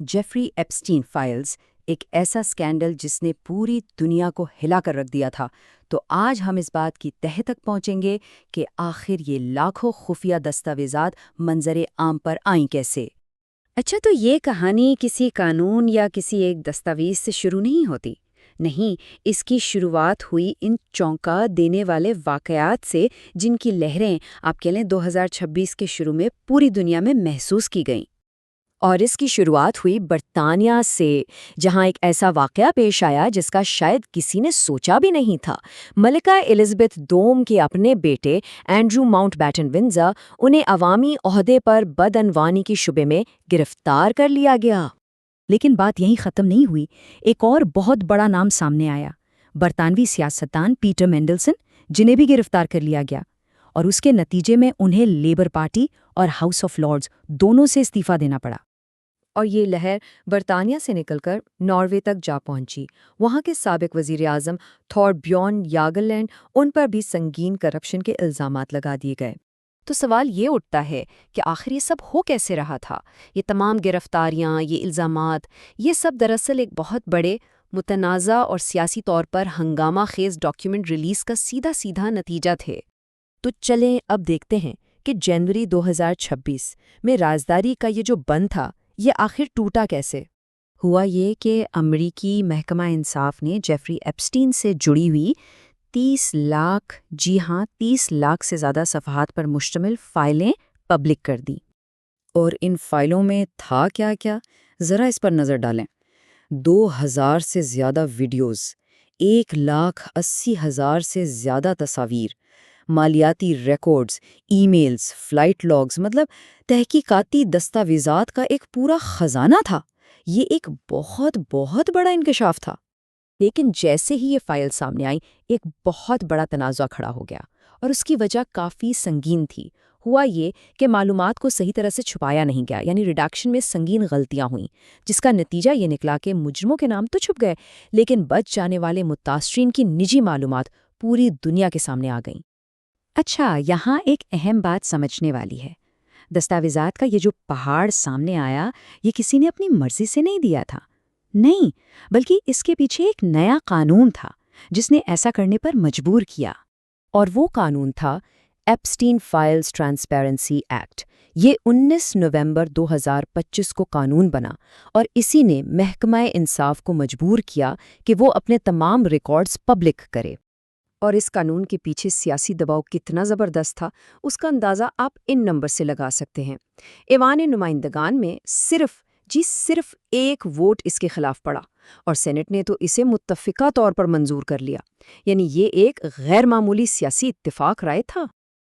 Jeffrey Epstein files एक ऐसा scandal जिसने पूरी दुनिया को हिला कर रख दिया था। तो आज हम इस बात की तह तक पहुंचेंगे कि आखिर ये लाखों खुफिया दस्तावेजात मंजरे आम पर आईं कैसे। अच्छा, तो ये कहानी किसी कानून या किसी एक दस्तावेज से शुरू नहीं होती। नहीं, इसकी शुरुआत हुई इन चौंका देने वाले वाकयात से, जिनकी लहरें आप कह लें 2026 के शुरू में पूरी दुनिया में महसूस की गईं। और इसकी शुरुआत हुई बर्तानिया से, जहां एक ऐसा वाकया पेश आया जिसका शायद किसी ने सोचा भी नहीं था। मलिका एलिज़ाबेथ दोम के अपने बेटे एंड्रू माउंटबैटन विंडसर, उन्हें अवामी ओहदे पर बदअनवानी की शुबे में गिरफ्तार कर लिया गया। लेकिन बात यहीं ख़त्म नहीं हुई। एक और बहुत बड़ा नाम सामने आया, बरतानवी सियासतदान पीटर मेंडलसन, जिन्हें भी गिरफ्तार कर लिया गया। और उसके नतीजे में उन्हें लेबर पार्टी और हाउस ऑफ लॉर्ड्स दोनों से इस्तीफा देना पड़ा। और ये लहर बर्तानिया से निकलकर नॉर्वे तक जा पहुंची। वहां के साबिक वजीर आजम थॉरब्jørn यागलैंड, उन पर भी संगीन करप्शन के इल्जामात लगा दिए गए। तो सवाल ये उठता है कि आखिर ये सब हो कैसे रहा था। ये तमाम गिरफ्तारियां, ये इल्जामात, ये सब दरअसल एक बहुत बड़े मुतनाज़ा और सियासी तौर पर हंगामा खेज डॉक्यूमेंट रिलीज का सीधा सीधा नतीजा थे। तो चलें अब देखते हैं कि जनवरी 2026 में राजदारी का ये जो बंद था, ये आखिर टूटा कैसे। हुआ ये कि अमरीकी महकमा इंसाफ ने जेफरी एप्स्टीन से जुड़ी हुई 30 लाख, जी हाँ 30 लाख से ज़्यादा सफ़हात पर मुश्तमिल फ़ाइलें पब्लिक कर दी। और इन फ़ाइलों में था क्या क्या, ज़रा इस पर नज़र डालें। 2000 से ज़्यादा वीडियोज़, 1,80,000 से ज़्यादा तस्वीर, मालियाती रिकॉर्ड्स, ईमेल्स, फ्लाइट लॉग्स, मतलब तहकीकाती दस्तावेज़ात का एक पूरा खजाना था। ये एक बहुत बहुत बड़ा इंकशाफ था। लेकिन जैसे ही ये फाइल सामने आई, एक बहुत बड़ा तनाज़ा खड़ा हो गया, और उसकी वजह काफ़ी संगीन थी। हुआ ये कि मालूमात को सही तरह से छुपाया नहीं गया, यानी रिडक्शन में संगीन गलतियां हुईं, जिसका नतीजा ये निकला कि मुजरिमों के नाम तो छुप गए, लेकिन बच जाने वाले मुतासरीन की निजी मालूमात पूरी दुनिया के सामने आ गईं। अच्छा, यहाँ एक अहम बात समझने वाली है। दस्तावेजात का ये जो पहाड़ सामने आया, ये किसी ने अपनी मर्जी से नहीं दिया था। नहीं, बल्कि इसके पीछे एक नया कानून था जिसने ऐसा करने पर मजबूर किया। और वो कानून था एप्स्टीन फाइल्स ट्रांसपेरेंसी एक्ट। ये 19 नवंबर 2025 को कानून बना, और इसी ने महकमा इंसाफ को मजबूर किया कि वो अपने तमाम रिकॉर्ड्स पब्लिक करे। और इस कानून के पीछे सियासी दबाव कितना ज़बरदस्त था, उसका अंदाज़ा आप इन नंबर से लगा सकते हैं। ऐवान नुमाइंदगान में सिर्फ एक वोट इसके खिलाफ पड़ा, और सेनेट ने तो इसे मुत्तफ़िका तौर पर मंजूर कर लिया। यानी ये एक गैर मामूली सियासी इत्तेफाक राय था।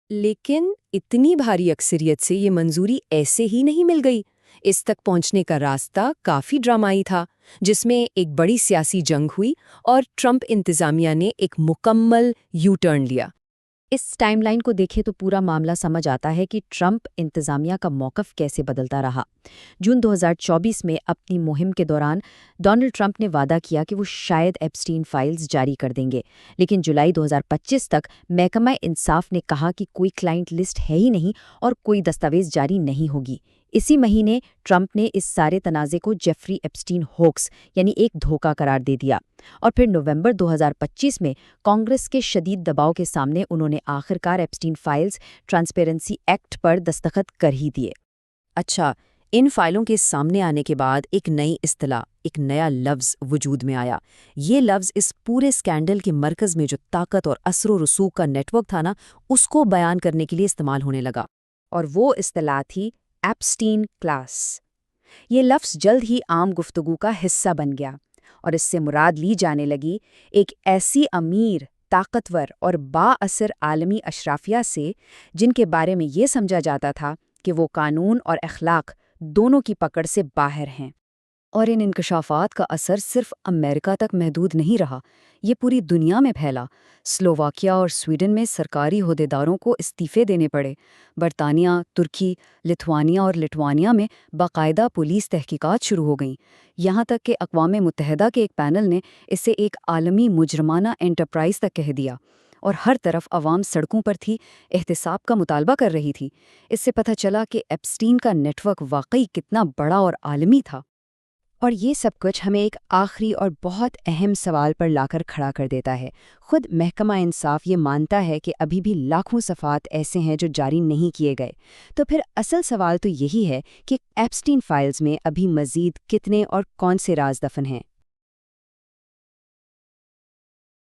लेकिन इतनी भारी अक्सरियत से ये मंजूरी ऐसे ही नहीं मिल गई। इस तक पहुंचने का रास्ता काफ़ी ड्रामाई था, जिसमें एक बड़ी सियासी जंग हुई और ट्रंप इंतज़ामिया ने एक मुकम्मल यू टर्न लिया। इस टाइमलाइन को देखें तो पूरा मामला समझ आता है कि ट्रंप इंतज़ामिया का मौक़िफ़ कैसे बदलता रहा। जून 2024 में अपनी मुहिम के दौरान डोनाल्ड ट्रंप ने वादा किया कि वो शायद एप्स्टीन फाइल्स जारी कर देंगे, लेकिन जुलाई 2025 तक महकमा इंसाफ ने कहा कि कोई क्लाइंट लिस्ट है ही नहीं और कोई दस्तावेज जारी नहीं होगी। इसी महीने ट्रंप ने इस सारे तनाज़े को जेफरी एप्स्टीन होक्स, यानी एक धोखा करार दे दिया। और फिर नवंबर 2025 में कांग्रेस के शदीद दबाव के सामने उन्होंने आखिरकार एप्स्टीन फाइल्स ट्रांसपेरेंसी एक्ट पर दस्तखत कर ही दिए। अच्छा, इन फाइलों के सामने आने के बाद एक नई इस्तिलाह, एक नया लफ्ज़ वजूद में आया। ये लफ्ज़ इस पूरे स्कैंडल के मरकज़ में जो ताकत और असर व रसूख का नेटवर्क था ना, उसको बयान करने के लिए इस्तेमाल होने लगा। और वो इस्तिलाह थी एप्स्टीन क्लास। ये लफ्ज़ जल्द ही आम गुफ्तगू का हिस्सा बन गया, और इससे मुराद ली जाने लगी एक ऐसी अमीर, ताकतवर और बाअसर आलमी अशराफिया से, जिनके बारे में ये समझा जाता था कि वो कानून और अखलाक दोनों की पकड़ से बाहर हैं। और इन इंकशाफात का असर सिर्फ अमेरिका तक महदूद नहीं रहा, ये पूरी दुनिया में फैला। स्लोवाकिया और स्वीडन में सरकारी ओहदेदारों को इस्तीफे देने पड़े। बरतानिया, तुर्की, लिथुआनिया और लिटवानिया में बाकायदा पुलिस तहकीकात शुरू हो गईं। यहाँ तक कि अक़वाम मुत्तहिदा के एक पैनल ने इसे एक आलमी मुजरमाना एंटरप्राइज तक कह दिया। और हर तरफ अवाम सड़कों पर थी, एहतिसाब का मुतालबा कर रही थी। इससे पता चला कि एप्स्टीन का नेटवर्क वाकई कितना बड़ा और आलमी था। اور یہ سب کچھ ہمیں ایک آخری اور بہت اہم سوال پر لا کر کھڑا کر دیتا ہے۔ خود محکمہ انصاف یہ مانتا ہے کہ ابھی بھی لاکھوں صفحات ایسے ہیں جو جاری نہیں کیے گئے۔ تو پھر اصل سوال تو یہی ہے کہ ایپسٹین فائلز میں ابھی مزید کتنے اور کون سے راز دفن ہیں؟